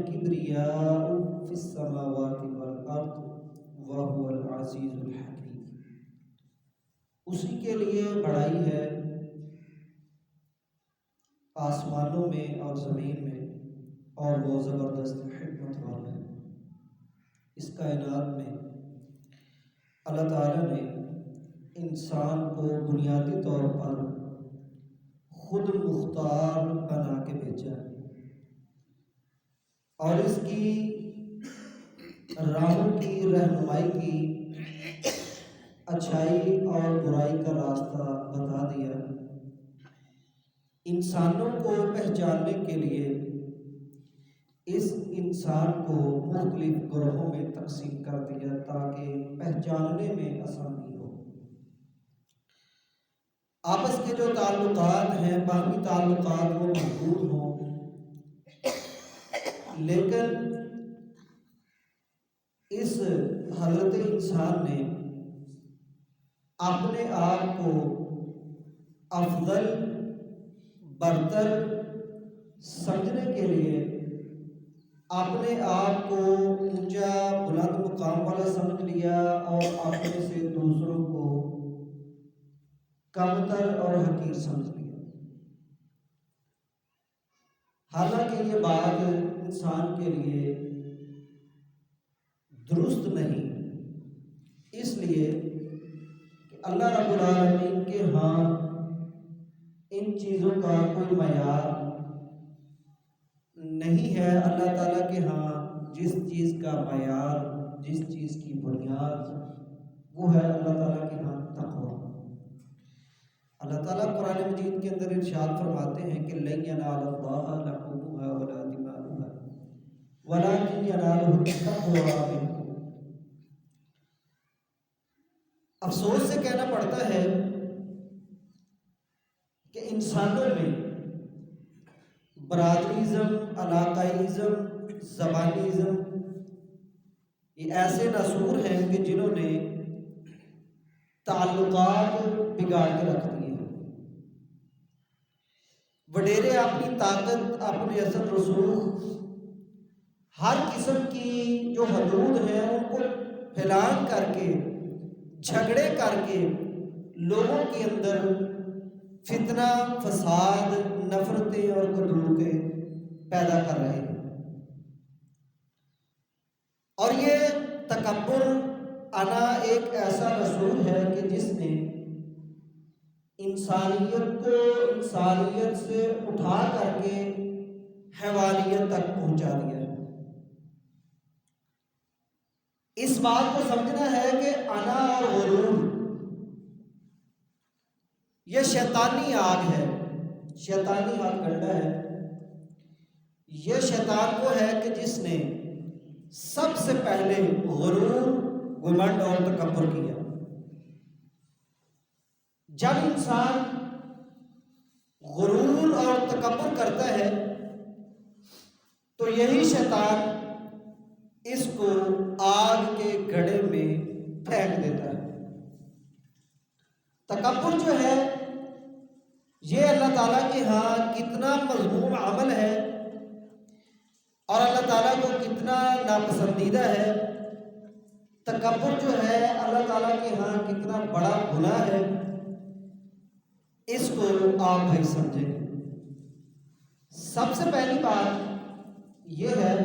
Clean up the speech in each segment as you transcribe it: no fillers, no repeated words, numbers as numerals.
الکبریاء فی السماوات والارض وہو العزیز الحکیم۔ اسی کے لیے بڑائی ہے آسمانوں میں اور زمین میں، اور وہ زبردست حکمت والا ہے۔ اس کائنات میں اللہ تعالیٰ نے انسان کو بنیادی طور پر خود مختار بنا کے بھیجا ہے، اور اس کی راہوں کی رہنمائی کی، اچھائی اور برائی کا راستہ بتا دیا۔ انسانوں کو پہچاننے کے لیے اس انسان کو مختلف گروہوں میں تقسیم کر دیا تاکہ پہچاننے میں آسانی ہو۔ آپس کے جو تعلقات ہیں، باہمی تعلقات، وہ محدود ہوں، لیکن اس حضرت انسان نے اپنے آپ کو افضل برتر سمجھنے کے لیے اپنے آپ کو اونچا بلند مقام والا سمجھ لیا، اور اپنے سے دوسروں کو کمتر اور حقیر سمجھ لیا۔ حالانکہ یہ بات انسان کے لیے درست نہیں، اس لیے کہ اللہ رب العالمین کے ہاں ان چیزوں کا کوئی معیار نہیں ہے۔ اللہ تعالیٰ کے ہاں جس چیز کا معیار، جس چیز کی بنیاد، وہ ہے اللہ تعالیٰ کے ہاں تقویٰ۔ اللہ تعالیٰ قرآن مجید کے اندر ارشاد فرماتے ہیں کہ لن ینال اللہ لحومها ولا دماؤها ولکن ینالہ التقوی منکم۔ افسوس سے کہنا پڑتا ہے کہ انسانوں میں برادریزم، علاقائیزم، زبانیزم، یہ ایسے ناسور ہیں کہ جنہوں نے تعلقات بگاڑ کے رکھ دیے ہیں۔ وڈیرے اپنی طاقت، اپنے اثر رسوخ، ہر قسم کی جو حدود ہیں ان کو پھیلان کر کے، جھگڑے کر کے لوگوں کے اندر فتنہ، فساد، نفرتیں اور کدورتیں پیدا کر رہے ہیں۔ اور یہ تکبر، انا ایک ایسا رسول ہے کہ جس نے انسانیت کو انسانیت سے اٹھا کر کے حیوانیت تک پہنچا دیا ہے۔ اس بات کو سمجھنا ہے کہ انا اور غرور یہ شیطانی آگ ہے، شیطانی ہاتھ گنڈا ہے۔ یہ شیطان وہ ہے کہ جس نے سب سے پہلے غرور، گھمنڈ اور تکبر کیا۔ جب انسان غرور اور تکبر کرتا ہے تو یہی شیطان اس کو آگ کے گڑھے میں پھینک دیتا ہے۔ تکبر جو ہے یہ اللہ تعالیٰ کے ہاں کتنا مذموم عمل ہے، اور اللہ تعالیٰ کو کتنا ناپسندیدہ ہے۔ تکبر جو ہے اللہ تعالیٰ کے ہاں کتنا بڑا گناہ ہے، اس کو آپ بھائی سمجھیں۔ سب سے پہلی بات یہ ہے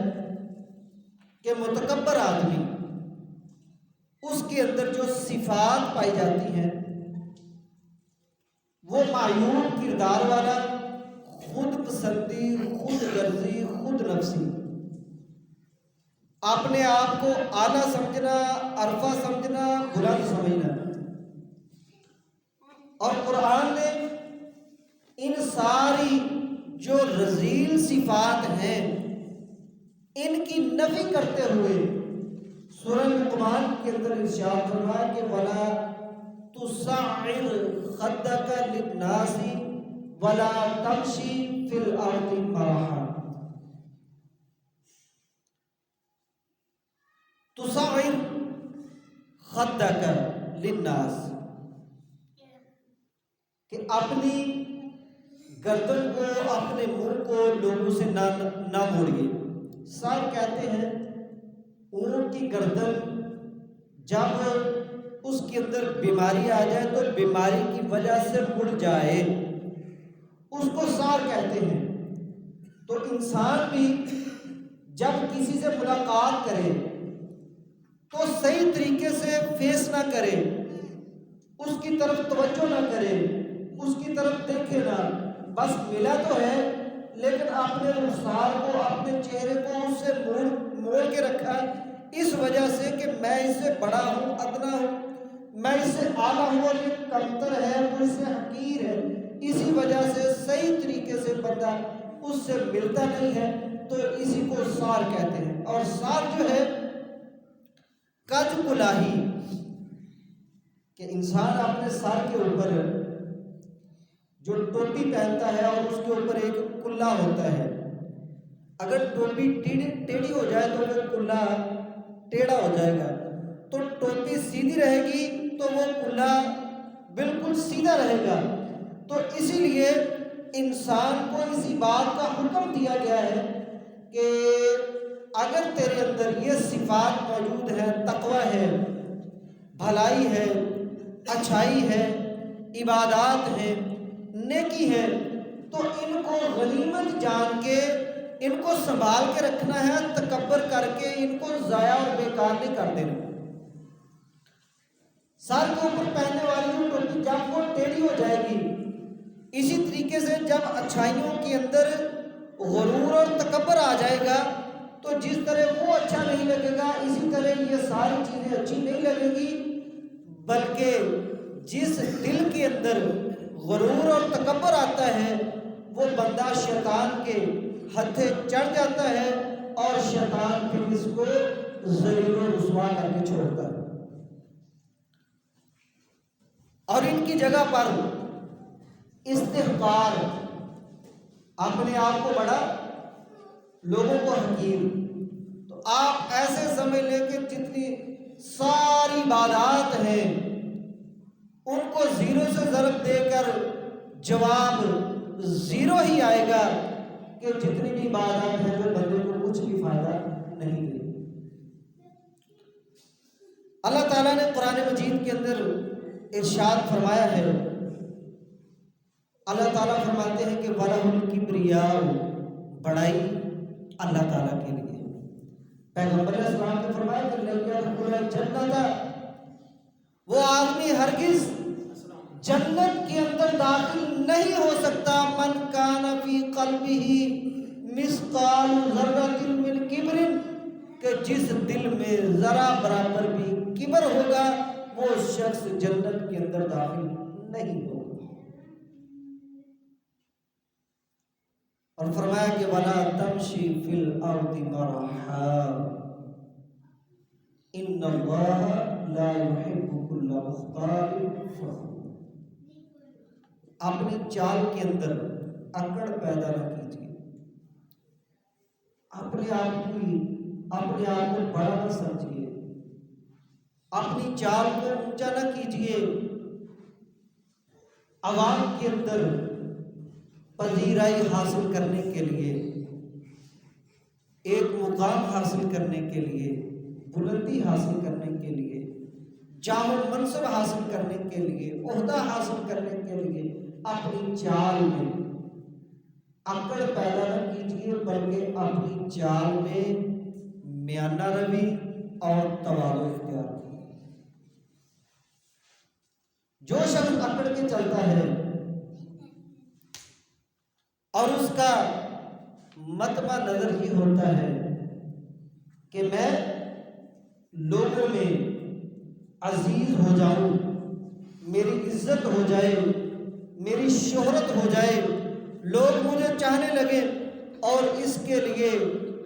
کہ متکبر آدمی، اس کے اندر جو صفات پائی جاتی ہیں وہ معیوب کردار والا، خود پسندی، خود غرضی، خود نفسی، اپنے آپ کو اعلیٰ سمجھنا، عرفہ سمجھنا، بلند سمجھنا۔ اور قرآن نے ان ساری جو رذیل صفات ہیں ان کی نفی کرتے ہوئے سورہ لقمان کے اندر ارشاد فرمایا کہ وَلَا تُصَعِّرْ خَدَّكَ لِلنَّاسِ وَلَا تَمْشِ فِي الْأَرْضِ مَرَحًا۔ تُصَعِّرْ خَدَّكَ لِلنَّاسِ، کہ اپنی گردن کو، اپنے منہ کو لوگوں سے نہ موڑیے۔ سار کہتے ہیں اونٹ کی گردن جب اس کے اندر بیماری آ جائے تو بیماری کی وجہ سے مڑ جائے، اس کو سار کہتے ہیں۔ تو انسان بھی جب کسی سے ملاقات کرے تو صحیح طریقے سے فیس نہ کرے، اس کی طرف توجہ نہ کرے، اس کی طرف دیکھے نہ، بس ملا تو ہے لیکن اپنے رخسار کو، اپنے چہرے کو اس سے موڑ کے رکھا ہے، اس وجہ سے کہ میں اس سے بڑا ہوں، ادنا ہوں، میں اس سے اعلیٰ ہوں اور یہ کمتر ہے، وہ اس سے حقیر ہے۔ اسی وجہ سے صحیح طریقے سے بندہ اس سے ملتا نہیں ہے، تو اسی کو سار کہتے ہیں۔ اور سار جو ہے کج کلاہی، کہ انسان اپنے سر کے اوپر جو ٹوپی پہنتا ہے اور اس کے اوپر ایک کلا ہوتا ہے، اگر ٹوپی ٹیڑھی ہو جائے تو وہ کلا ٹیڑھا ہو جائے گا، تو ٹوپی سیدھی رہے گی تو وہ کلا بالکل سیدھا رہے گا۔ تو اسی لیے انسان کو اسی بات کا حکم دیا گیا ہے کہ اگر تیرے اندر یہ صفات موجود ہیں، تقوی ہے، بھلائی ہے، اچھائی ہے، عبادات ہے، نیکی ہے، تو ان کو غنیمت جان کے ان کو سنبھال کے رکھنا ہے، تکبر کر کے ان کو ضائع اور بیکار نہیں کر دینا۔ سر کے اوپر پہننے والی جو ٹوپی جب وہ ٹیڑھی ہو جائے گی، اسی طریقے سے جب اچھائیوں کے اندر غرور اور تکبر آ جائے گا تو جس طرح وہ اچھا نہیں لگے گا، اسی طرح یہ ساری چیزیں اچھی نہیں لگیں گی، بلکہ جس دل کے اندر غرور اور تکبر آتا ہے وہ بندہ شیطان کے ہتھے چڑھ جاتا ہے اور شیطان پھر اس کو ذلیل و رسوا کر کے چھوڑتا ہے۔ اور ان کی جگہ پر استحقار، اپنے آپ کو بڑا، لوگوں کو حقیر۔ تو آپ ایسے سمجھ لیں کہ جتنی ساری عبادات ہیں ان کو زیرو سے ضرب دے کر جواب زیرو ہی آئے گا کہ جتنی بھی عبادات ہیں وہ بندے کو کچھ بھی فائدہ نہیں دے۔ اللہ تعالیٰ نے قرآن مجید کے اندر ارشاد فرمایا ہے، اللہ تعالیٰ فرماتے ہیں کہ وَلَهُ الْكِبْرِيَاءُ، بڑائی اللہ تعالیٰ کے لیے۔ پیغمبر علیہ السلام نے فرمایا کہ لَن يَدْخُلَ الْجَنَّةَ، وہ آدمی ہرگز جنت کے اندر داخل نہیں ہو سکتا، من کان فی قلبہ مثقال ذرۃ من کبر، کہ جس دل میں ذرا برابر بھی کبر ہوگا وہ شخص جنت کے اندر داخل نہیں ہوگا۔ اور فرمایا کہ وَلَا تَمْشِي فِي الْأَرْضِ مَرَحًا إِنَّ اللَّهَ لَا يُحِبُّ كُلَّ مُخْتَالٍ فَخُورٍ، اپنی چال کے اندر اکڑ پیدا نہ کیجیے، اپنے آپ کو بڑا نہ سمجھیے، اپنی چال کو اونچا نہ کیجیے، عوام کے اندر پذیرائی حاصل کرنے کے لیے، ایک مقام حاصل کرنے کے لیے، بلندی حاصل کرنے کے لیے، جام منصب حاصل کرنے کے لیے، عہدہ حاصل کرنے کے لیے اپنی چال میں اکڑ پیدا نہ کیجیے، بلکہ اپنی چال میں میانہ روی اور تواضع اختیار کیجیے۔ جو شخص اکڑ کے چلتا ہے اور اس کا مطمع نظر ہی ہوتا ہے کہ میں لوگوں میں عزیز ہو جاؤں، میری عزت ہو جائے، میری شہرت ہو جائے، لوگ مجھے چاہنے لگے، اور اس کے لیے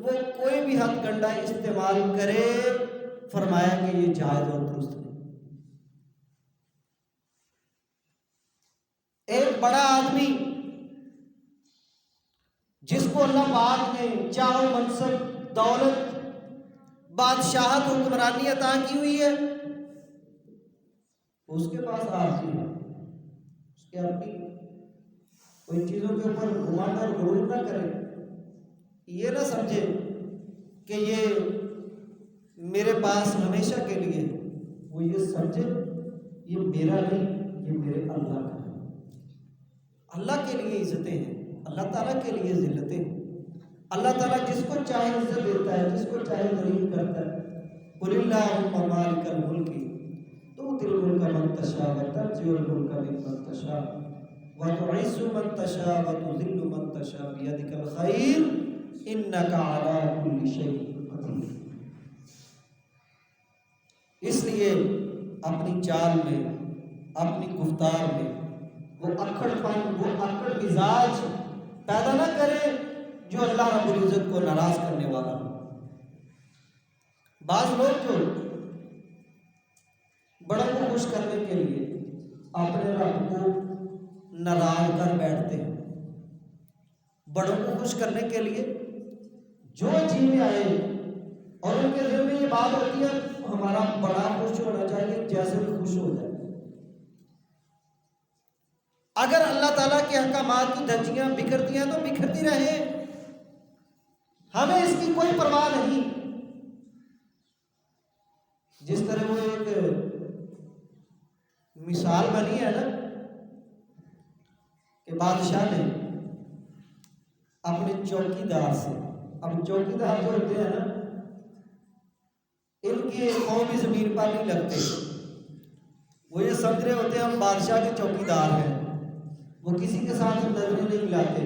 وہ کوئی بھی ہتھ کنڈا استعمال کرے، فرمایا کہ یہ جائز اور درست نہیں۔ ایک بڑا آدمی جس کو اللہ پاک نے چاہو منصب، دولت، بادشاہت، حکمرانی عطا کی ہوئی ہے، اس کے پاس عاجزی ہے، اس کے اپنی کوئی چیزوں کے اوپر گھمنڈ اور غرور نہ کرے، یہ نہ سمجھے کہ یہ میرے پاس ہمیشہ کے لیے ہے، وہ یہ سمجھے یہ میرا نہیں، یہ میرے اللہ کا ہے۔ اللہ کے لیے عزتیں ہیں، اللہ تعالیٰ کے لیے ذلتیں ہیں۔ اللہ تعالیٰ جس کو چاہے عزت دیتا ہے، جس کو چاہے ذلیل کرتا ہے۔ قل اللہم مالک الملک تؤتی الملک من تشاء وتنزع الملک ممن تشاء وتعز من تشاء وتذل من تشاء بیدک الخیر انک علی کل شیء قدیر۔ اس لیے اپنی چال میں، اپنی گفتار میں وہ اکڑ پن، وہ اکڑ مزاج پیدا نہ کرے جو اللہ رب العزت کو ناراض کرنے والا ہو۔ بعض لوگ جو بڑوں کو خوش کرنے کے لیے اپنے رب کو ناراض کر بیٹھتے ہیں، بڑوں کو خوش کرنے کے لیے جو جی میں آئے اور ان کے دل میں یہ بات ہوتی ہے ہمارا بڑا خوش ہونا چاہیے، جیسے بھی خوش ہو جائے۔ اگر اللہ تعالیٰ کے احکامات کی دھجیاں بکھرتی ہیں تو بکھرتی رہیں، ہمیں اس کی کوئی پرواہ نہیں۔ جس طرح وہ ایک مثال بنی ہے نا کہ بادشاہ نے اپنے چوکیدار سے، اب چوکیدار جو ہوتے ہیں نا ان کی قومی زمین پر نہیں لگتے، وہ یہ سمجھ رہے ہوتے ہیں ہم بادشاہ کے چوکیدار ہیں، وہ کسی کے ساتھ نظریں نہیں ملاتے،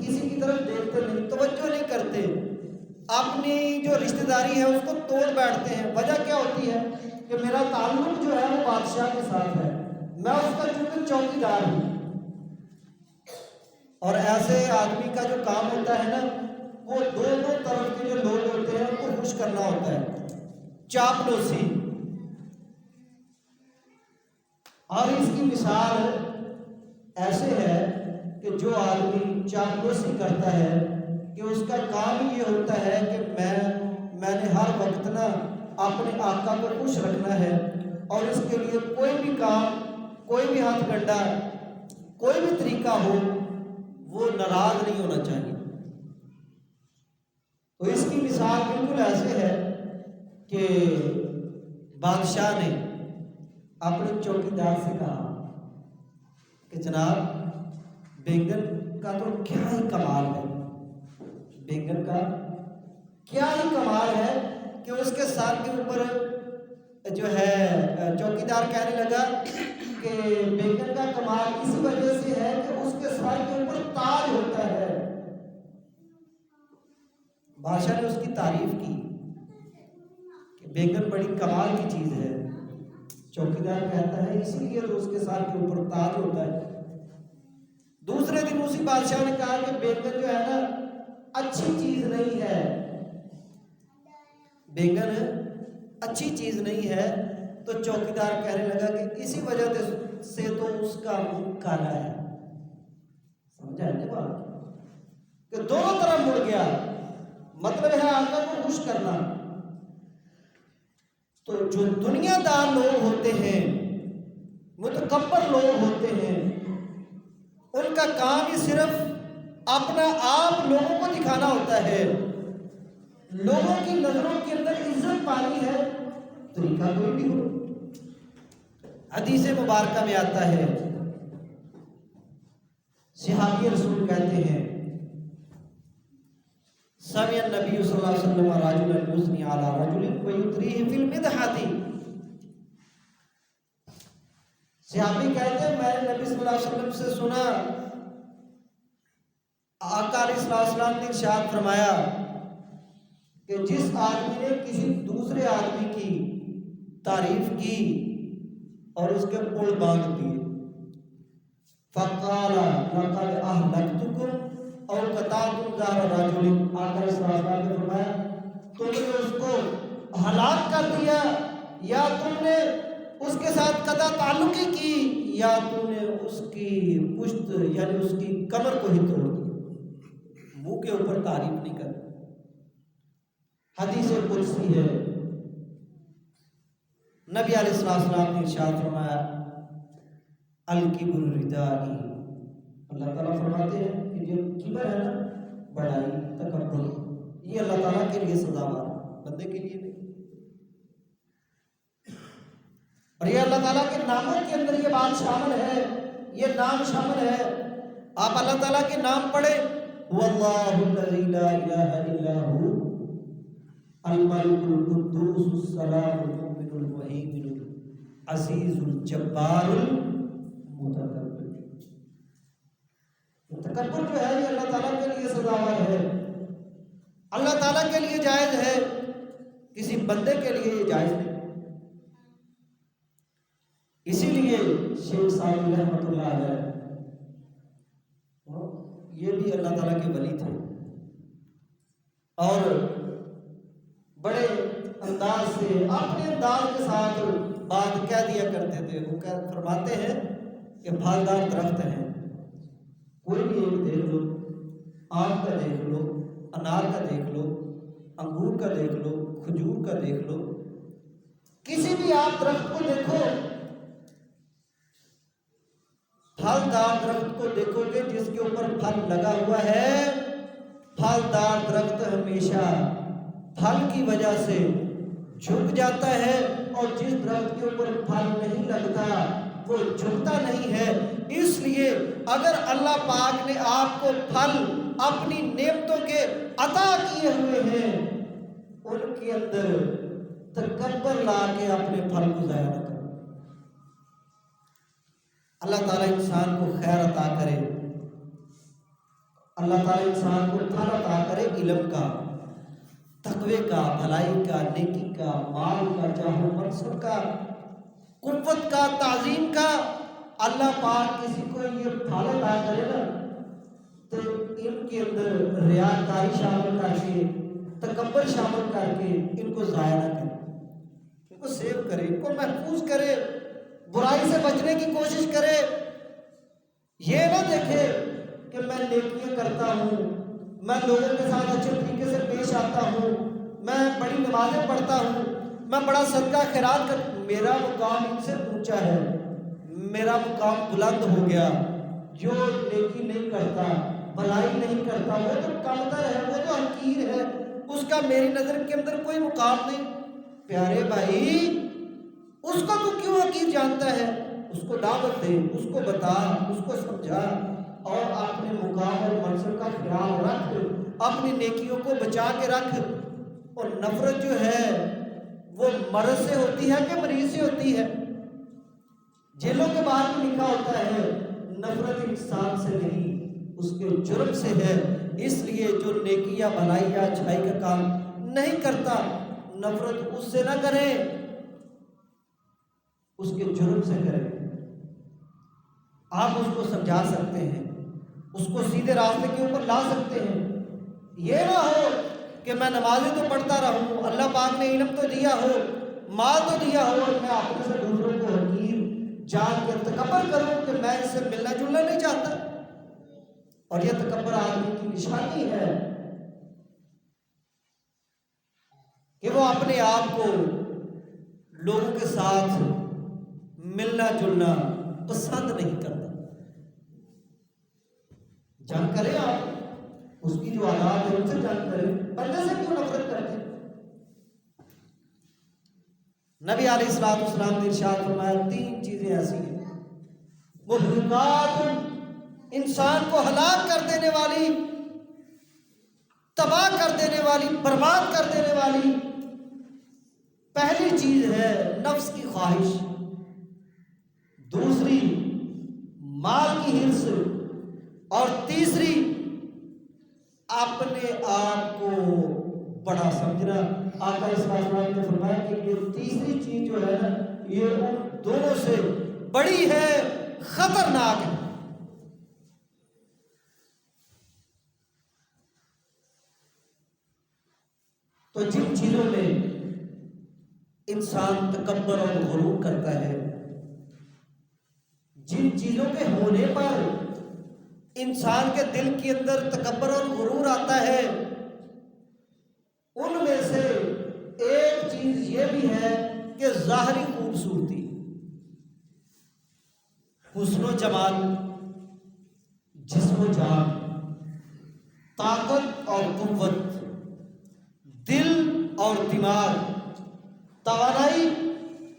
کسی کی طرف دیکھتے نہیں، توجہ نہیں کرتے، اپنی جو رشتہ داری ہے اس کو توڑ بیٹھتے ہیں۔ وجہ کیا ہوتی ہے کہ میرا تعلق جو ہے وہ بادشاہ کے ساتھ ہے، میں اس کا چونکہ چوکیدار ہوں۔ اور ایسے آدمی کا جو کام ہوتا ہے نا وہ دونوں طرف کے جو لوگ ہوتے ہیں ان کو خوش کرنا ہوتا ہے، چاپلوسی۔ اور اس کی مثال ایسے ہے کہ جو آدمی چاپلوسی کرتا ہے کہ اس کا کام یہ ہوتا ہے کہ میں نے ہر وقت نا اپنے آقا کو خوش رکھنا ہے، اور اس کے لیے کوئی بھی کام، کوئی بھی ہاتھ گنڈا، کوئی بھی طریقہ ہو وہ ناراض نہیں ہونا چاہیے۔ تو اس کی مثال بالکل ایسے ہے کہ بادشاہ نے اپنے چوکیدار سے کہا کہ جناب بینگن کا تو کیا ہی کمال ہے، بینگن کا کیا ہی کمال ہے کہ اس کے سر کے اوپر جو ہے چوکیدار کہنے لگا کہ بینگن کا کمال اسی وجہ سے ہے کہ اس کے سر کے اوپر تاج ہوتا ہے۔ بادشاہ نے اس کی تعریف کی کہ بینگن بڑی کمال کی چیز ہے، چوکیدار کہتا ہے اسی لیے تو اس کے سر کے اوپر تاج ہوتا ہے۔ دوسرے دن اسی بادشاہ نے کہا کہ بینگن جو ہے نا اچھی چیز نہیں ہے، بینگن اچھی چیز نہیں ہے، تو چوکیدار کہنے لگا کہ اسی وجہ سے تو اس کا منہ کالا ہے۔ سمجھا ہے نا بات کہ دونوں طرف مڑ گیا، مطلب ہے آقا کو خوش کرنا۔ تو جو دنیا دار لوگ ہوتے ہیں، متکبر لوگ ہوتے ہیں، ان کا کام ہی صرف اپنا آپ لوگوں کو دکھانا ہوتا ہے، لوگوں کی نظروں کے اندر عزت پانی ہے، طریقہ کوئی بھی ہو۔ حدیث مبارکہ میں آتا ہے، صحابی رسول کہتے ہیں سمع النبی صلی اللہ علیہ وسلم رجلا یثنی علی رجل ویطریہ فی المدحۃ۔ صحابی کہتے ہیں میں نے نبی صلی اللہ علیہ وسلم سے سنا آقا علیہ السلام نے ارشاد فرمایا کہ جس آدمی نے کسی دوسرے آدمی کی تعریف کی اور اس کے پل باندھ دیے، فقال لقد اهلكتكم او قطعتم ظهر رجل، آقا علیہ السلام نے فرمایا تم نے اس کو ہلاک کر دیا، یا تم نے اس کے ساتھ قطع تعلقی کی، یا تم نے اس کی پشت یعنی اس کی کمر کو ہی توڑ دیا۔ منہ کے اوپر تعریف نہیں کرنا۔ حدیث قدسی ہے، نبی علیہ السلام نے ارشاد فرمایا الکبر ردائی، اللہ تعالیٰ فرماتے ہیں کہ جو کبر ہے نا، بڑائی، تکبر، یہ اللہ تعالیٰ کے لیے سزاوار ہے، بندے کے لیے نہیں۔ اور یہ اللہ تعالیٰ کے ناموں کے اندر یہ بات شامل ہے، یہ نام شامل ہے۔ آپ اللہ تعالیٰ کے نام پڑھیں، واللہ الذی لا الہ الا هو الملک القدوس السلام المؤمن المہیمن العزیز الجبار المتکبر۔ تکبر جو ہے یہ اللہ تعالیٰ کے لیے سزاوار ہے، اللہ تعالیٰ کے لیے جائز ہے، کسی بندے کے لیے یہ جائز نہیں۔ اسی لیے شیخ سعدی رحمۃ اللہ علیہ یہ بھی اللہ تعالیٰ کے ولی تھے اور بڑے انداز سے اپنے انداز کے ساتھ بات کہہ دیا کرتے تھے۔ وہ فرماتے ہیں کہ پھلدار درخت ہیں، کوئی بھی ایک دیکھ لو، آم کا دیکھ لو، انار کا دیکھ لو، انگور کا دیکھ لو، کھجور کا دیکھ لو، کسی بھی آپ درخت کو دیکھو، پھلدار درخت کو دیکھو گے جس کے اوپر پھل لگا ہوا ہے، پھلدار درخت ہمیشہ پھل کی وجہ سے جھک جاتا ہے، اور جس درخت کے اوپر پھل نہیں لگتا وہ جھکتا نہیں ہے۔ اس لیے اگر اللہ پاک نے آپ کو پھل اپنی نعمتوں کے عطا کیے ہوئے ہیں، ان کے اندر تکبر لا کے اپنے پھل کو ضائع نہ کرو۔ اللہ تعالیٰ انسان کو خیر عطا کرے، اللہ تعالیٰ انسان کو پھل عطا کرے، علم کا، تقوی کا، بھلائی کا، نیکی کا، مال کا، جاہ و منصب کا، قوت کا، تعظیم کا۔ اللہ پاک کسی کو یہ پھل عطا کرے نا تو ان کے اندر ریاکاری شامل کر کے، تکبر شامل کر کے ان کو ضائع نہ کرے، ان کو سیو کرے، ان کو محفوظ کرے، برائی سے بچنے کی کوشش کرے۔ یہ نہ دیکھے کہ میں نیکیاں کرتا ہوں، میں لوگوں کے ساتھ اچھے طریقے سے پیش آتا ہوں، میں بڑی نمازیں پڑھتا ہوں، میں بڑا صدقہ خیرات کر، میرا مقام ان سے اونچا ہے، میرا مقام بلند ہو گیا۔ جو نیکی نہیں کرتا، بھلائی نہیں کرتا، وہ تو کمتر ہے، وہ تو حقیر ہے، اس کا میری نظر کے اندر کوئی مقام نہیں۔ پیارے بھائی، اس کو تو کیوں حقیر جانتا ہے؟ اس کو دعوت دے، اس کو بتا، اس کو سمجھا، اور اپنے مقام اور منصب کا خیال رکھ، اپنی نیکیوں کو بچا کے رکھ۔ اور نفرت جو ہے وہ مرض سے ہوتی ہے کہ مریض سے ہوتی ہے؟ جیلوں کے باہر بھی لکھا ہوتا ہے نفرت انسان سے نہیں، اس کے جرم سے ہے۔ اس لیے جو نیکی یا بھلائی یا اچھائی کا کام نہیں کرتا، نفرت اس سے نہ کرے، اس کے جرم سے کرے۔ آپ اس کو سمجھا سکتے ہیں، اس کو سیدھے راستے کے اوپر لا سکتے ہیں۔ یہ نہ ہو کہ میں نمازیں تو پڑھتا رہوں، اللہ پاک نے علم تو دیا ہو، مال تو دیا ہو، اور میں اپنے سے دوسروں کو حقیر جان کے تکبر کروں کہ میں اس سے ملنا جلنا نہیں چاہتا۔ اور یہ تکبر آدمی کی نشانی ہے کہ وہ اپنے آپ کو لوگوں کے ساتھ ملنا جلنا پسند نہیں کرتا۔ جنگ کریں آپ، اس کی جو آداب ہے ان سے جنگ کریں، بندے سے کیوں نفرت کرتے ہیں؟ نبی علیہ الصلوۃ والسلام نے ارشاد فرمایا 3 چیزیں ایسی ہیں محرقات، انسان کو ہلاک کر دینے والی، تباہ کر دینے والی، برباد کر دینے والی۔ پہلی چیز ہے نفس کی خواہش، دوسری مال کی حرص، اور تیسری اپنے آپ کو بڑا سمجھنا۔ آقا صلی اللہ علیہ وسلم نے فرمایا کہ یہ تیسری چیز جو ہے نا، یہ ان دونوں سے بڑی ہے، خطرناک ہے۔ تو جن چیزوں میں انسان تکبر اور غرور کرتا ہے، جن چیزوں کے ہونے پر انسان کے دل کے اندر تکبر اور غرور آتا ہے، ان میں سے ایک چیز یہ بھی ہے کہ ظاہری خوبصورتی، حسن و جمال، جسم و جان، طاقت اور قوت، اور دماغ، توانائی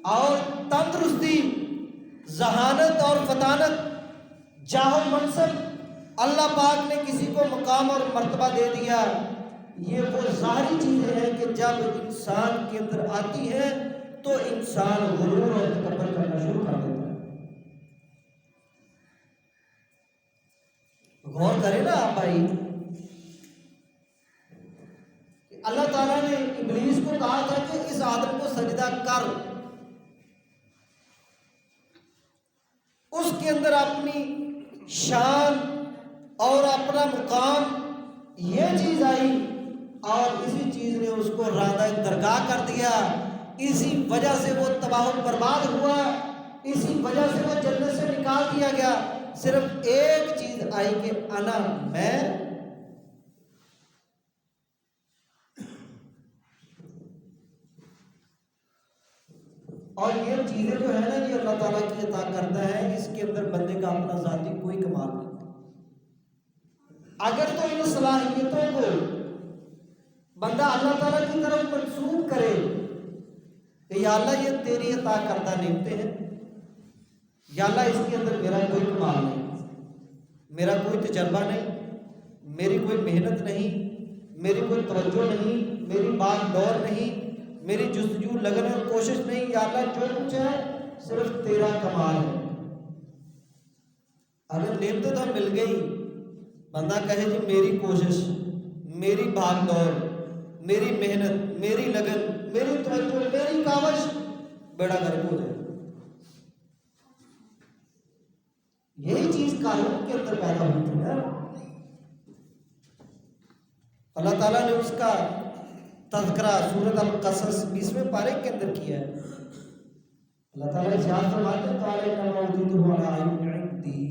اور تندرستی، ذہانت اور فطانت، جاہ و منصب، اللہ پاک نے کسی کو مقام اور مرتبہ دے دیا، یہ وہ ظاہری چیزیں ہیں کہ جب انسان کے اندر آتی ہے تو انسان غرور اور تکبر کرنا شروع کر دیتا ہے۔ غور کریں نا آپ بھائی، اللہ تعالیٰ نے ابلیس کو کہا تھا کہ اس آدم کو سجدہ کر، اس کے اندر اپنی شان اور اپنا مقام یہ چیز آئی اور اسی چیز نے اس کو راندہ درگاہ کر دیا، اسی وجہ سے وہ تباہ و برباد ہوا، اسی وجہ سے وہ جنت سے نکال دیا گیا۔ صرف ایک چیز آئی کہ انا، میں، اور یہ چیزیں جو ہے نا یہ اللہ تعالیٰ کی عطا کرتا ہے، اس کے اندر بندے کا اپنا ذاتی کوئی کمال نہیں۔ اگر تو ان صلاحیتوں کو بندہ اللہ تعالیٰ کی طرف منسوب کرے کہ یا اللہ یہ تیری عطا کردہ نعمتیں ہیں، یا اللہ اس کے اندر میرا کوئی کمال نہیں، میرا کوئی تجربہ نہیں، میری کوئی محنت نہیں، میری کوئی توجہ نہیں، میری بات دور نہیں، میری جستجو لگن اور کوشش نہیں، یا اللہ جو کچھ ہے صرف تیرا کمال ہے۔ اگر نعمتیں تو مل گئی، بندہ کہے جی میری کوشش، میری بھاگ دوڑ، میری محنت، میری لگن، میری توجہ، میری کاوش، بیڑا غرق ہو جائے۔ یہی چیز قانون کے اندر پیدا ہوئی ہے۔ اللہ تعالیٰ نے اس کا تذکرہ سورۃ القصص 20ویں پارے کے اندر کیا ہے۔ اللہ تعالیٰ ارشاد فرماتے ہیں قال انما اوتیتہ علی علم عندی۔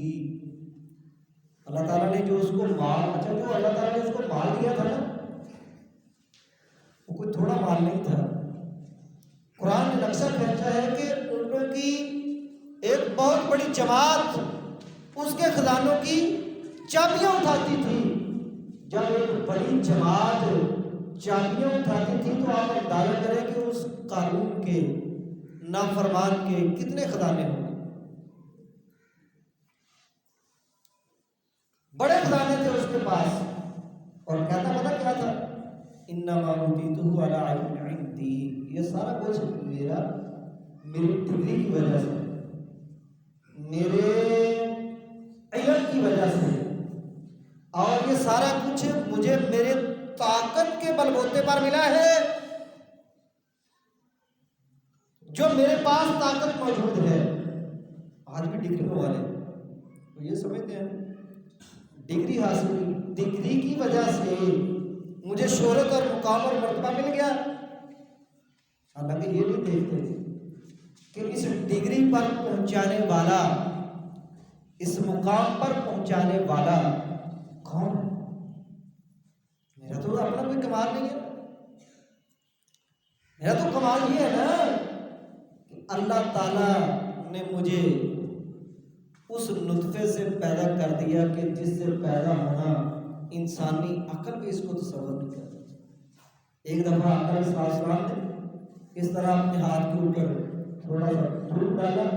اللہ تعالیٰ نے جو اس کو مال، اچھا جو اللہ تعالیٰ نے اس کو مال دیا تھا نا، وہ کوئی تھوڑا مال نہیں تھا۔ قرآن نے نقشہ کھینچا ہے کہ اونٹوں کی ایک بہت بڑی جماعت اس کے خزانوں کی چابیاں اٹھاتی تھی۔ جب ایک بڑی جماعت چابیاں اٹھاتی تھی تو آپ اندازہ کریں کہ اس قانون کے، نافرمان کے کتنے خزانے ہوں گے۔ بڑے خزانے تھے اس کے پاس، اور کہتا پتہ کیا تھا؟ انما اوتیتہ علی علم عندی، یہ سارا کچھ میری ڈگری کی وجہ سے، میرے علم کی وجہ سے، اور یہ سارا کچھ مجھے میرے طاقت کے بلبوتے پر ملا ہے۔ جو میرے پاس طاقت موجود ہے، آج بھی ڈگریوں والے تو یہ سمجھتے ہیں ڈگری حاصل کی، ڈگری کی وجہ سے مجھے شہرت اور مقام اور مرتبہ مل گیا، حالانکہ یہ نہیں دیکھتے کہ اس ڈگری پر پہنچانے والا، اس مقام پر پہنچانے والا کون ہے؟ میرا تو اپنا کوئی کمال نہیں ہے، میرا تو کمال یہ ہے نا کہ اللہ تعالیٰ نے مجھے اس نطفے سے پیدا کر دیا کہ جس سے پیدا ہونا انسانی عقل بھی اس کو تصور نہیں کرتا۔ ایک دفعہ آقا علیہ السلام نے اس طرح اپنے ہاتھ کے اوپر تھوڑا سا دھوپ ڈالا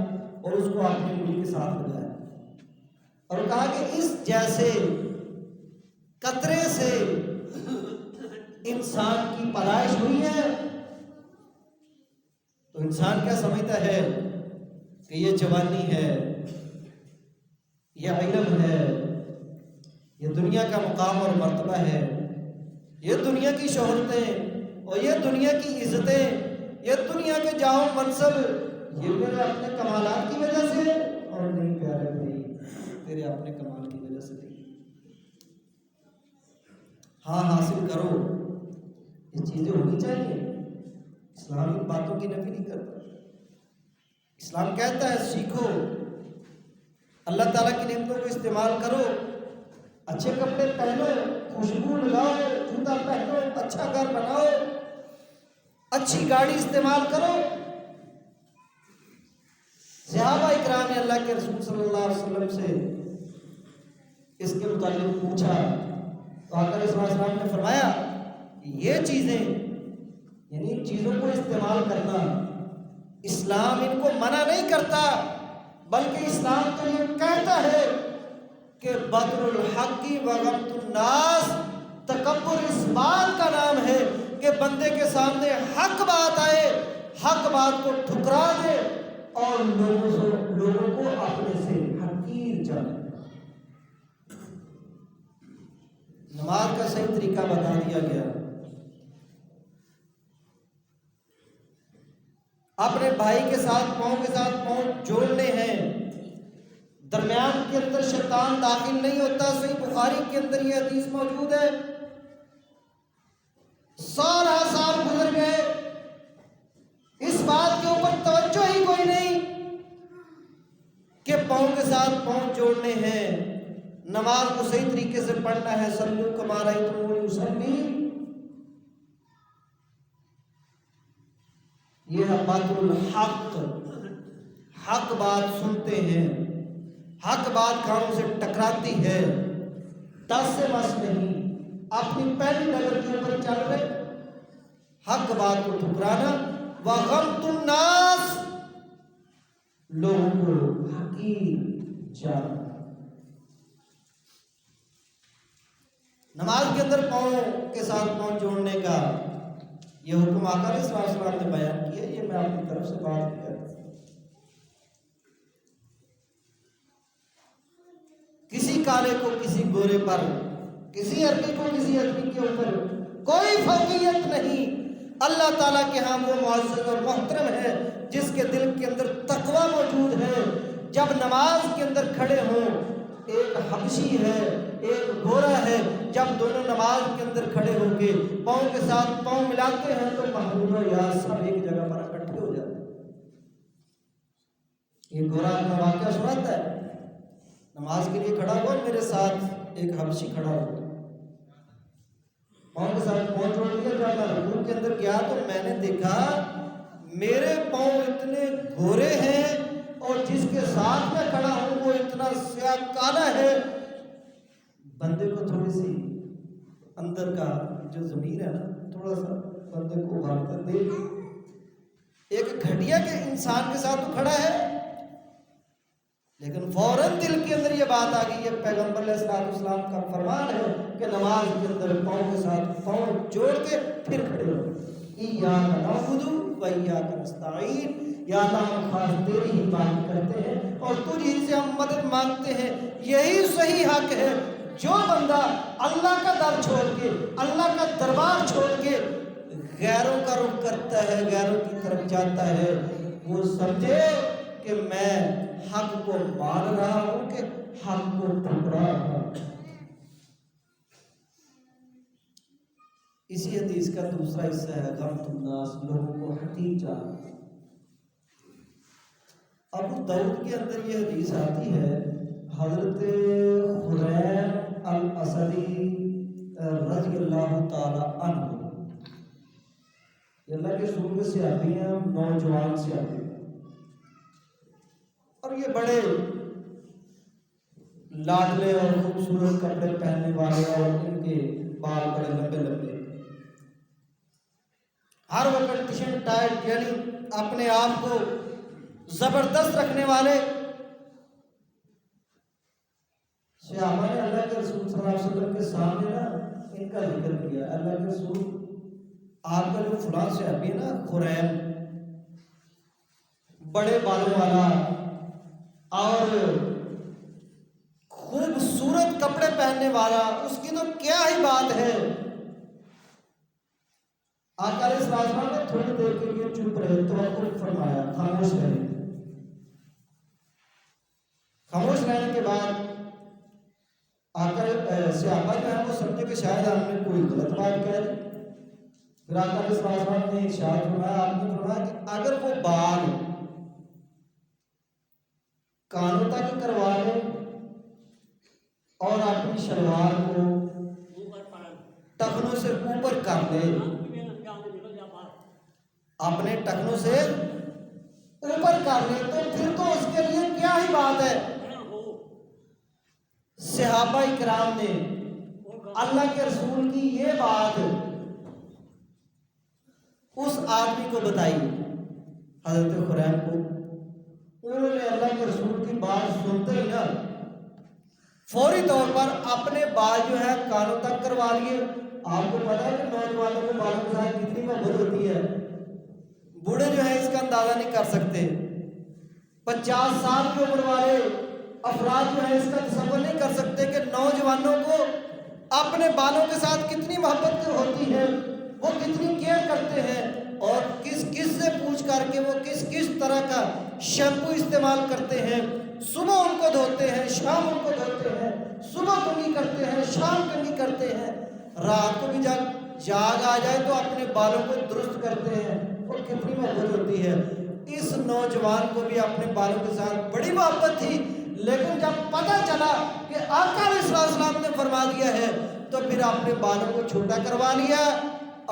اور اس کو اپنی انگلی کے ساتھ لگایا اور کہا کہ اس جیسے قطرے سے انسان کی پیدائش ہوئی ہے، تو انسان کیا سمجھتا ہے کہ یہ جوانی ہے، یہ علم ہے، یہ دنیا کا مقام اور مرتبہ ہے، یہ دنیا کی شہرتیں اور یہ دنیا کی عزتیں، یہ دنیا کے جاہ و منصب، یہ میرے اپنے کمالات کی وجہ سے، اور نہیں پیارے بھائی تیرے اپنے کمال کی وجہ سے نہیں۔ ہاں حاصل کرو، یہ چیزیں ہونی چاہیے، اسلام ان باتوں کی نفی نہیں کرتا۔ اسلام کہتا ہے سیکھو، اللہ تعالیٰ کی نعمتوں کو استعمال کرو، اچھے کپڑے پہنو، خوشبو لگاؤ، جوتا پہنو، اچھا گھر بناؤ، اچھی گاڑی استعمال کرو۔ صحابہ اکرام نے اللہ کے رسول صلی اللہ علیہ وسلم سے اس کے متعلق پوچھا تو آقا علیہ السلام نے فرمایا یہ چیزیں یعنی ان چیزوں کو استعمال کرنا، اسلام ان کو منع نہیں کرتا، بلکہ اسلام تو یہ کہتا ہے کہ بطر الحق و غمط الناس، تکبر اس بات کا نام ہے کہ بندے کے سامنے حق بات آئے، حق بات کو ٹھکرا دے اور لوگوں کو اپنے سے حقیر جانے۔ نماز کا صحیح طریقہ بتا دیا گیا، اپنے بھائی کے ساتھ پاؤں جوڑنے ہیں، درمیان کے اندر شیطان داخل نہیں ہوتا۔ صحیح بخاری کے اندر یہ حدیث موجود ہے۔ 16 سال گزر گئے، اس بات کے اوپر توجہ ہی کوئی نہیں کہ پاؤں کے ساتھ پاؤں جوڑنے ہیں، نماز کو صحیح طریقے سے پڑھنا ہے۔ صلو کما رأیتمونی اصلی، یہ ہے بطر الحق، حق بات سنتے ہیں، حق بات کانوں سے ٹکراتی ہے، دس سے مس نہیں، اپنی پہلی نظر کے اوپر چل رہے، حق بات کو ٹھکرانا۔ وغمط الناس، لوگوں کو حقیر جانا۔ نماز کے اندر پاؤں کے ساتھ پاؤں جوڑنے کا یہ حکم آقا علیہ السلام نے بیان کیا، یہ میں اپنی طرف سے بات کر رہا ہوں۔ کسی کالے کو کسی گورے پر، کسی عربی کو کسی عربی کے اوپر کوئی فوقیت نہیں۔ اللہ تعالیٰ کے ہاں وہ معزز اور محترم ہے جس کے دل کے اندر تقوی موجود ہے۔ جب نماز کے اندر کھڑے ہوں، ایک حبشی ہے ایک گورا ہے، جب دونوں نماز کے اندر کھڑے ہو کے پاؤں کے ساتھ پاؤں ملاتے ہیں تو محمود و یاس سب ایک جگہ پر اکٹھے ہو جاتے ہیں۔ یہ گورا اپنا واقعہ سناتا ہے، نماز کے لیے کھڑا ہوا، میرے ساتھ ایک حبشی کھڑا ہوا، پاؤں کے ساتھ پاؤں جوڑ دیا۔ جب میں رکوع کے اندر گیا تو میں نے دیکھا میرے پاؤں اتنے گورے ہیں اور جس کے ساتھ میں کھڑا ہوں وہ اتنا سیاہ کالا ہے۔ بندے کو تھوڑی سی اندر کا جو ضمیر ہے نا، تھوڑا سا بندے کو ابھارتا دے، ایک گھٹیا کے انسان کے ساتھ تو کھڑا ہے، لیکن فوراً دل کے اندر یہ بات آ گئی، یہ پیغمبر علیہ السلام کا فرمان ہے کہ نماز کے اندر پاؤں کے ساتھ پاؤں جوڑ کے پھر کھڑے ہو۔ ایاک نعبد و ایاک نستعین، یا اللہ ہم خاص تیری ہی بات کرتے ہیں اور تجھی سے ہم مدد مانگتے ہیں۔ یہی صحیح حق ہے۔ جو بندہ اللہ کا در چھوڑ کے، اللہ کا دربار چھوڑ کے غیروں کا رخ کرتا ہے، غیروں کی طرف جاتا ہے، وہ سمجھے کہ میں حق کو مان رہا ہوں کہ حق کو ٹھکرا رہا ہوں۔ اسی حدیث کا دوسرا حصہ ہے غمط الناس، لوگوں کو حقیر جانا۔ ابو داؤد کے اندر یہ حدیث آتی ہے، حضرت خریم الاسدی رضی اللہ تعالی عنہ، یہ اللہ کے رسول کے صحابی ہیں، نوجوان صحابی، اور یہ بڑے لاڈلے اور خوبصورت کپڑے پہننے والے اور ان کے بال بڑے لمبے لمبے، ہر وقت ٹشن ٹائٹ، یعنی اپنے آپ کو زبردست رکھنے والے صحابہ نے اللہ کے رسول صلی اللہ علیہ وسلم کے سامنے نا ان کا ذکر کیا۔ اللہ کے رسول، آپ کا جو فلاں صحابی ہے نا خریم، بڑے بالوں والا اور خوبصورت کپڑے پہننے والا، اس کی تو کیا ہی بات ہے۔ آقا علیہ السلام نے تھوڑی دیر کے لیے چپ رہے، توقف فرمایا، خاموش رہے۔ خاموش رہنے کے بعد آقا صحابہ جو ہے وہ سمجھے کہ شاید ہم نے کوئی غلط بات کہہ دی۔ پھر آقا علیہ السلام نے ارشاد فرمایا، آپ نے فرمایا کہ اگر وہ بال کانوں تک کروا لیں اور اپنی شلوار کو ٹخنوں سے اوپر کر لے، اپنے ٹخنوں سے اوپر کر لے، تو پھر تو اس کے لیے کیا ہی بات ہے۔ صحابہ کرام نے اللہ کے رسول کی یہ بات اس آدمی کو بتائی حضرت خریم کو. انہوں نے اللہ کے رسول کی بات سنتے ہی نا فوری طور پر اپنے بال جو ہے کانوں تک کروا لیے. آپ کو پتا ہے کہ نوجوانوں کو بالوں کے ساتھ کتنی محبت ہوتی ہے. بوڑھے جو ہے اس کا اندازہ نہیں کر سکتے. 50 سال کی عمر والے افراد جو ہے اس کا تصور نہیں کر سکتے کہ نوجوانوں کو اپنے بالوں کے ساتھ کتنی محبت ہوتی ہے, وہ کتنی کیئر کرتے ہیں, اور کس کس سے پوچھ کر کے وہ کس کس طرح کا شیمپو استعمال کرتے ہیں. صبح ان کو دھوتے ہیں, شام ان کو دھوتے ہیں, صبح کنگھی کرتے ہیں, شام کنگھی کرتے ہیں, رات کو بھی جاگ آ جائے تو اپنے بالوں کو درست کرتے ہیں. وہ کتنی محبت ہوتی ہے. اس نوجوان کو بھی اپنے بالوں کے ساتھ بڑی محبت تھی, لیکن جب پتہ چلا کہ آقا علیہ السلام نے فرما دیا ہے تو پھر اپنے بالوں کو چھوٹا کروا لیا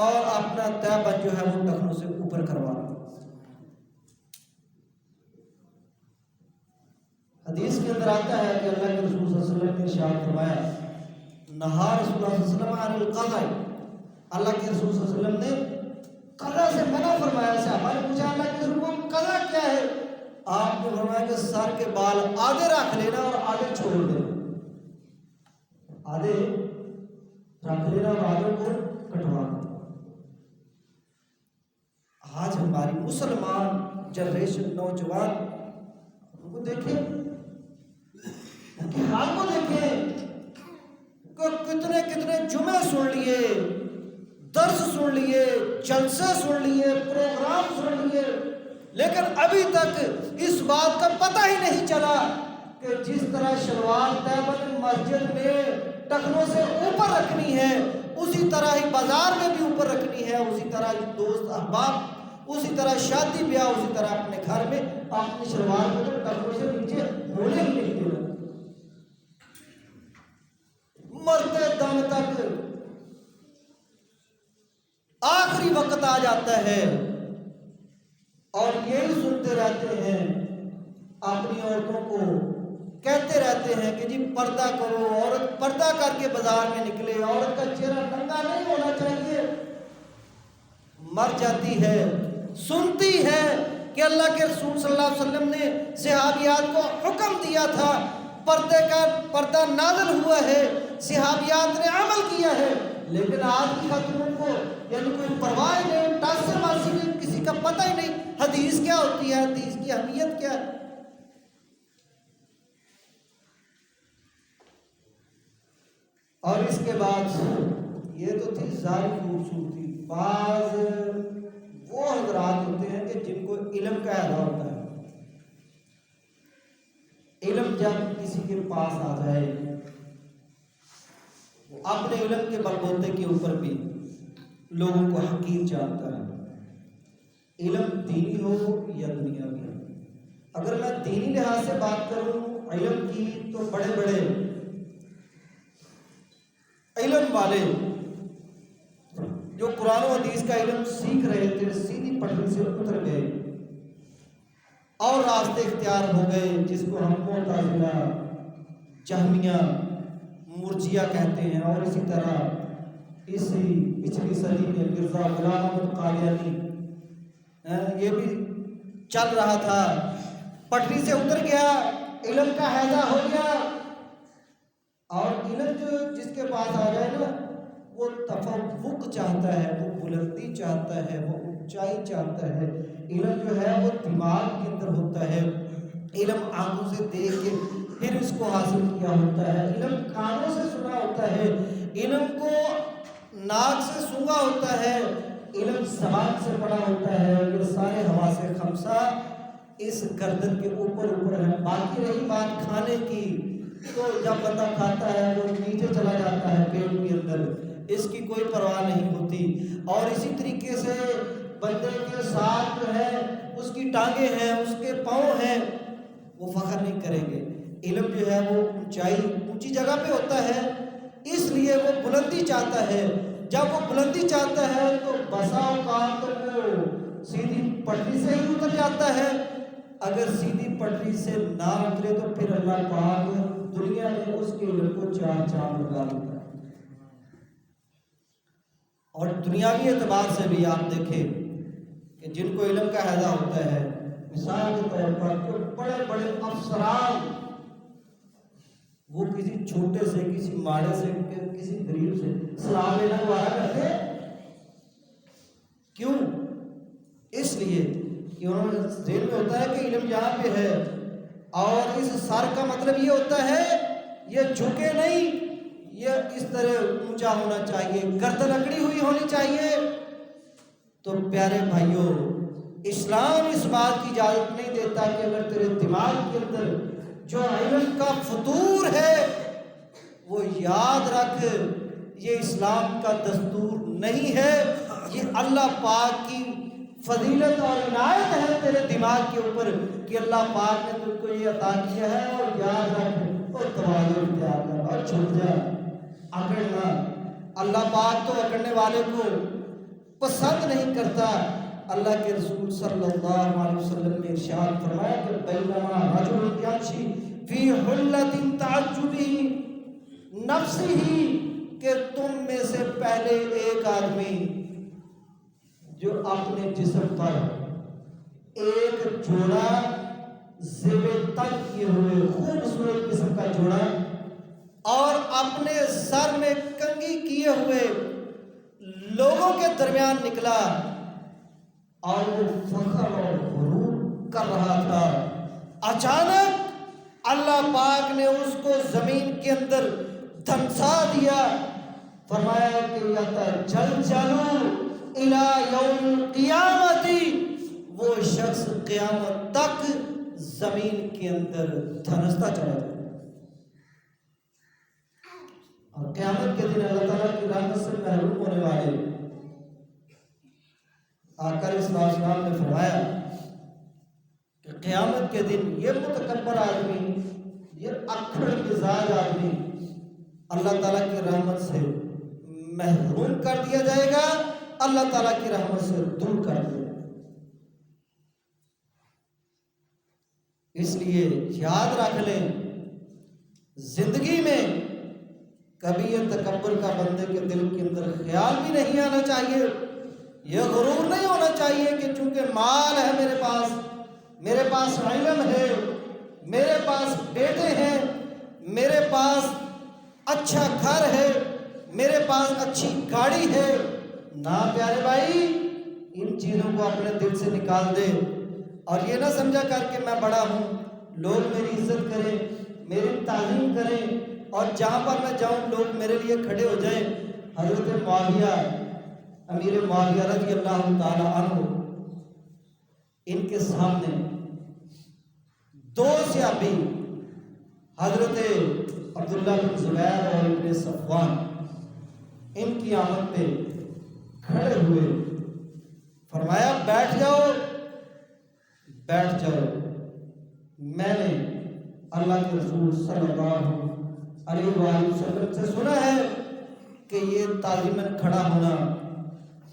اور اپنا تہبند جو ہے وہ ٹخنوں سے اوپر کروا لیا. حدیث کے اندر آتا ہے کہ اللہ کے رسول صلی اللہ علیہ وسلم نے ارشاد فرمایا, نہا رسول اللہ صلی اللہ علیہ وسلم عن القضاء. اللہ کے رسول صلی اللہ علیہ وسلم نے قضا سے منع فرمایا. صحابہ نے پوچھا اللہ کے رسول کو قضا کیا ہے؟ آپ نے فرمایا کہ سر کے بال آدھے رکھ لینا اور آدھے چھوڑ دینا. آدھے رکھ لینا اور آدھے کو کٹوا دینا. آج ہماری مسلمان جنریشن نوجوان ان کو دیکھیں, ان کے حال کو دیکھیں, کتنے کتنے جمعے سن لیے, درس سن لیے, جلسے سن لیے, پروگرام سن لیے, لیکن ابھی تک اس بات کا پتہ ہی نہیں چلا کہ جس طرح شلوار تہبند مسجد میں ٹخنوں سے اوپر رکھنی ہے اسی طرح ہی بازار میں بھی اوپر رکھنی ہے, اسی طرح دوست احباب, اسی طرح شادی بیاہ, اسی طرح اپنے گھر میں اپنی شلوار کو ٹخنوں سے نیچے ہونے ہی نہیں دینا. مرتے دم تک آخری وقت آ جاتا ہے اور یہی سنتے رہتے ہیں, اپنی عورتوں کو کہتے رہتے ہیں کہ جی پردہ کرو, عورت پردہ کر کے بازار میں نکلے, عورت کا چہرہ ننگا نہیں ہونا چاہیے. مر جاتی ہے, سنتی ہے کہ اللہ کے رسول صلی اللہ علیہ وسلم نے صحابیات کو حکم دیا تھا, پردے کا پردہ نازل ہوا ہے, صحابیات نے عمل کیا ہے, لیکن آج کی خاتون کو یعنی کوئی پرواہ نہیں, ٹاسر ماسی نہیں, کسی کا پتہ ہی نہیں حدیث کیا ہوتی ہے, حدیث کی اہمیت کیا ہے. اور اس کے بعد یہ تو تھی ظاہری خوبصورتی. بعض وہ حضرات ہوتے ہیں کہ جن کو علم کا احاطہ ہوتا ہے. علم جب کسی کے پاس آ جائے وہ اپنے علم کے بلبوتے کے اوپر بھی لوگوں کو حقیر جانتا ہے. علم دینی ہو یا دنیاوی ہو. اگر میں دینی لحاظ سے بات کروں علم کی تو بڑے بڑے علم والے جو قرآن و حدیث کا علم سیکھ رہے تھے سیدھی پٹری سے اتر گئے اور راستے اختیار ہو گئے, جس کو ہم معتزلہ, جہمیہ, مرجیہ کہتے ہیں. اور اسی طرح اسی پچھلی صدی میں مرزا غلام احمد قادیانی یہ بھی چل رہا تھا, پٹری سے اتر گیا, علم کا ہیضہ ہو گیا. اور علم جو جس کے پاس آ جائے نا وہ تفوق چاہتا ہے, وہ بلندی چاہتا ہے, وہ اونچائی چاہتا ہے. علم جو ہے وہ دماغ کے اندر ہوتا ہے, علم آنکھوں سے دیکھ کے پھر اس کو حاصل کیا ہوتا ہے, علم کانوں سے سنا ہوتا ہے, علم کو ناک سے سونگا ہوتا ہے, علم زبان سے پڑھا ہوتا ہے. یہ سارے حواس خمسہ اس گردن کے اوپر اوپر ہے. باقی رہی بات کھانے کی تو جب بندہ کھاتا ہے وہ نیچے چلا جاتا ہے پیٹ کے اندر, اس کی کوئی پرواہ نہیں ہوتی. اور اسی طریقے سے بندے کے ساتھ جو ہے اس کی ٹانگیں ہیں, اس کے پاؤں ہیں, وہ فخر نہیں کریں گے. علم جو ہے وہ اونچی جگہ پہ ہوتا ہے, اس لیے وہ بلندی چاہتا ہے. جب وہ بلندی چاہتا ہے تو بسا اوقات وہ سیدھی پٹری سے ہی اتر جاتا ہے. اگر سیدھی پٹری سے نہ اترے تو پھر اللہ پاک دنیا میں اس کے علم کو 4 چاند لگا دیتا ہے. اور دنیاوی اعتبار سے بھی آپ دیکھیں کہ جن کو علم کا ہیضہ ہوتا ہے، مثال کے طور پر جو بڑے بڑے افسران، وہ کسی چھوٹے سے، کسی ماڑے سے، کسی غریب سے سلام لینا گوارا کرتے؟ کیوں؟ اس لیے کہ انہوں نے ذہن میں ہوتا ہے کہ علم یہاں پہ ہے، اور اس سر کا مطلب یہ ہوتا ہے یہ جھکے نہیں، یہ اس طرح اونچا ہونا چاہیے، گردن اکڑی ہوئی ہونی چاہیے۔ تو پیارے بھائیوں، اسلام اس بات کی اجازت نہیں دیتا کہ اگر تیرے دماغ کے اندر جو علم کا فطور ہے وہ یاد رکھ، یہ اسلام کا دستور نہیں ہے، یہ اللہ پاک کی فضیلت اور عنایت ہے تیرے دماغ کے اوپر کہ اللہ پاک نے تجھ کو یہ عطا کیا ہے، اور یاد رکھ اور توازن اختیار کر اور چھپ جا، اکڑنا۔ اللہ پاک تو اکڑنے والے کو پسند نہیں کرتا۔ اللہ کے رسول صلی اللہ علیہ وسلم نے ارشاد فرمایا کہ بینما رجل یمشی فی حلۃ تعجبہ نفسہ، کہ تم میں سے پہلے ایک آدمی جو اپنے جسم پر ایک جوڑا زیب تن کیے ہوئے خوبصورت قسم کا جوڑا اور اپنے سر میں کنگھی کیے ہوئے لوگوں کے درمیان نکلا، اور وہ فخر اور غرور کر رہا تھا، اچانک اللہ پاک نے اس کو زمین کے اندر دھنسا دیا۔ فرمایا کہ یتجلجل الی یوم القیامت، وہ شخص قیامت تک زمین کے اندر دھنستا چلا جائے، اور قیامت کے دن اللہ تعالیٰ کی رحمت سے محروم ہونے والے۔ آقا علیہ السلام نے فرمایا کہ قیامت کے دن یہ متکبر آدمی، یہ اکھڑ مزاج آدمی اللہ تعالیٰ کی رحمت سے محروم کر دیا جائے گا، اللہ تعالیٰ کی رحمت سے دور کر دیا جائے گا۔ اس لیے یاد رکھ لیں، زندگی میں کبھی یہ تکبر کا بندے کے دل کے اندر خیال بھی نہیں آنا چاہیے، یہ غرور نہیں ہونا چاہیے کہ چونکہ مال ہے میرے پاس علم ہے، میرے پاس بیٹے ہیں، میرے پاس اچھا گھر ہے، میرے پاس اچھی گاڑی ہے۔ نہ پیارے بھائی، ان چیزوں کو اپنے دل سے نکال دے، اور یہ نہ سمجھا کر کہ میں بڑا ہوں، لوگ میری عزت کریں، میری تعظیم کریں، اور جہاں پر میں جاؤں لوگ میرے لیے کھڑے ہو جائیں۔ حضرت معاویہ، امیر معاویہ رضی اللہ تعالی عنہ، ان کے سامنے دو صحابی حضرت عبداللہ بن زبیر اور ابن صفوان ان کی آمد پہ کھڑے ہوئے، فرمایا بیٹھ جاؤ، میں نے اللہ کے رسول صلی اللہ علیہ وآلہ وسلم سے سنا ہے کہ یہ تعظیماً کھڑا ہونا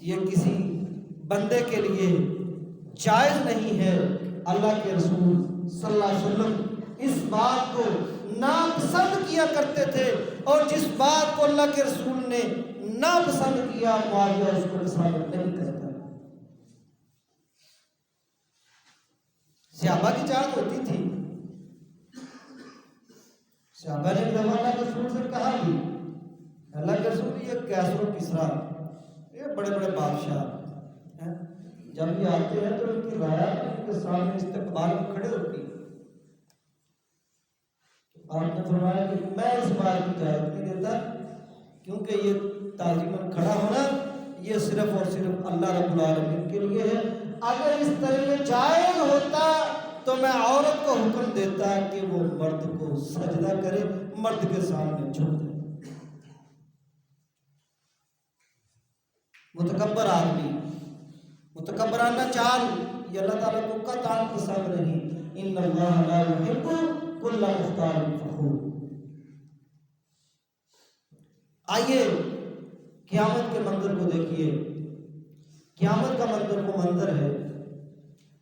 یہ کسی بندے کے لیے جائز نہیں ہے۔ اللہ کے رسول صلی اللہ علیہ وسلم اس بات کو ناپسند کیا کرتے تھے، اور جس بات کو اللہ کے رسول نے ناپسند کیا معاویہ اس کو پسند نہیں کرتا۔ صحابہ کی چاہت ہوتی تھی، صحابہ نے جب اللہ کے رسول سے کہا بھی، اللہ کے رسول یہ کیسر و کسرا، یہ بڑے بڑے بادشاہ ہیں، جب یہ آتے ہیں تو ان کی رایا ان کے سامنے استقبال میں کھڑے ہوتی ہیں۔ آپ نے فرمایا کہ میں اس بات کی اجازت نہیں دیتا، کیونکہ یہ تعظیماً کھڑا ہونا یہ صرف اور صرف اللہ رب العالمین کے لیے ہے۔ اگر اس طرح یہ جائز ہوتا تو میں عورت کو حکم دیتا کہ وہ مرد کو سجدہ کرے، مرد کے سامنے جھک جائے۔ متکبر آدمی، متکبرانہ چال، یہ اللہ تعالیٰ کو قطعاً پسند نہیں۔ ان اللہ لا یحب کل مختال فخور۔ آئیے قیامت کے منظر کو دیکھیے۔ قیامت کا منظر وہ منظر ہے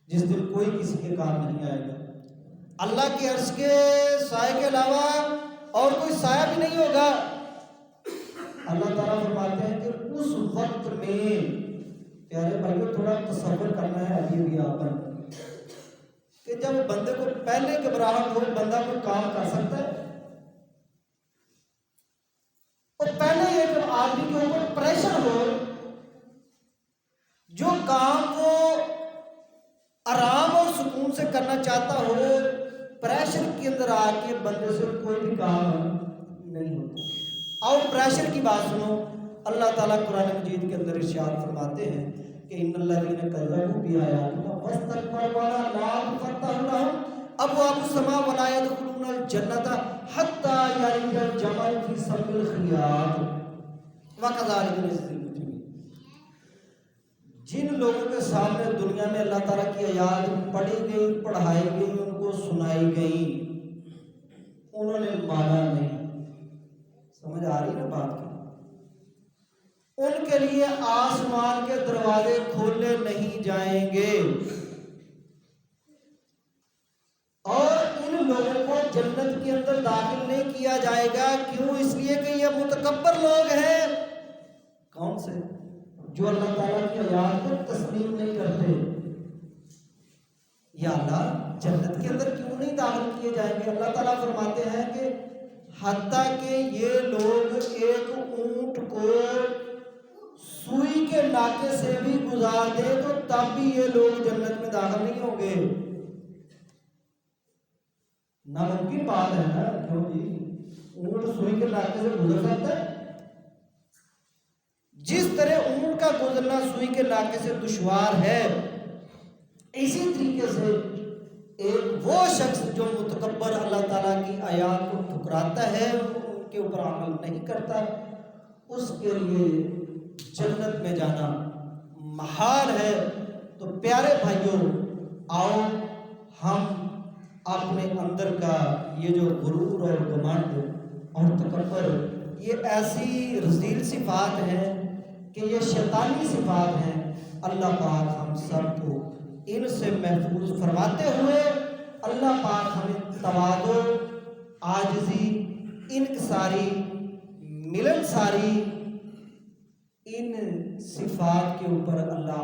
جس دن کوئی کسی کے کام نہیں آئے گا۔ اللہ کے عرش کے سائے کے علاوہ اور کوئی سایہ بھی نہیں ہوگا۔ اللہ تعالیٰ فرماتے ہیں کہ اس وقت میں پیارے بھائیوں تھوڑا تصور کرنا ہے ابھی آپ پر کہ جب بندے کو پہلے گھبراہٹ ہو بندہ کوئی کام کر سکتا ہے؟ اور پہلے یہ جب آدمی کے اوپر پریشر ہو، جو کام وہ آرام اور سکون سے کرنا چاہتا ہو، پریشر کے اندر آ کے بندے سے کوئی بھی کام نہیں ہوتا۔ اور پریشر کی بات سنو، اللہ تعالیٰ قرآن مجید کے اندر ارشاد فرماتے ہیں کہ ان الذین کذبوا بآیاتنا واستکبروا لا تفتح لهم ابواب السماء ولا يدخلون الجنة حتى يلج الجمل في سم الخياط وكذلك نجزي المجرمين۔ جن لوگوں کے سامنے دنیا میں اللہ تعالیٰ کی آیات پڑھی گئی، پڑھائی گئی، ان کو سنائی گئی، انہوں نے مانا نہیں۔ سمجھ آ رہی نا بات کی؟ ان کے لیے آسمان کے دروازے کھولے نہیں جائیں گے اور ان لوگوں کو جنت کے اندر داخل نہیں کیا جائے گا۔ کیوں؟ اس لیے کہ یہ متکبر لوگ ہیں۔ کون سے؟ جو اللہ تعالیٰ کی آیات کو تسلیم نہیں کرتے۔ یا اللہ جنت کے اندر کیوں نہیں داخل کیے جائیں گے؟ اللہ تعالیٰ فرماتے ہیں کہ حتیٰ کہ یہ لوگ ایک اونٹ کو سوئی کے ناکے سے بھی گزار دے تو تب بھی یہ لوگ جنت میں داخل نہیں ہوں گے۔ ناممکن بات ہے نا؟ کیوں جی؟ اونٹ سوئی کے ناکے سے گزر سکتا ہے؟ جس طرح اونٹ کا گزرنا سوئی کے ناکے سے دشوار ہے، اسی طریقے سے ایک وہ شخص جو متکبر اللہ تعالیٰ کی آیات کو ٹھکراتا ہے، ان کے اوپر عمل نہیں کرتا، اس کے لیے جنت میں جانا محال ہے۔ تو پیارے بھائیوں، آؤ ہم اپنے اندر کا یہ جو غرور اور گھمنڈ اور تکبر، یہ ایسی رذیل صفات ہیں کہ یہ شیطانی صفات ہیں، اللہ پاک ہم سب کو ان سے محفوظ فرماتے ہوئے اللہ پاک ہمیں تواضع، عاجزی، انکساری، ملنساری، ان صفات کے اوپر اللہ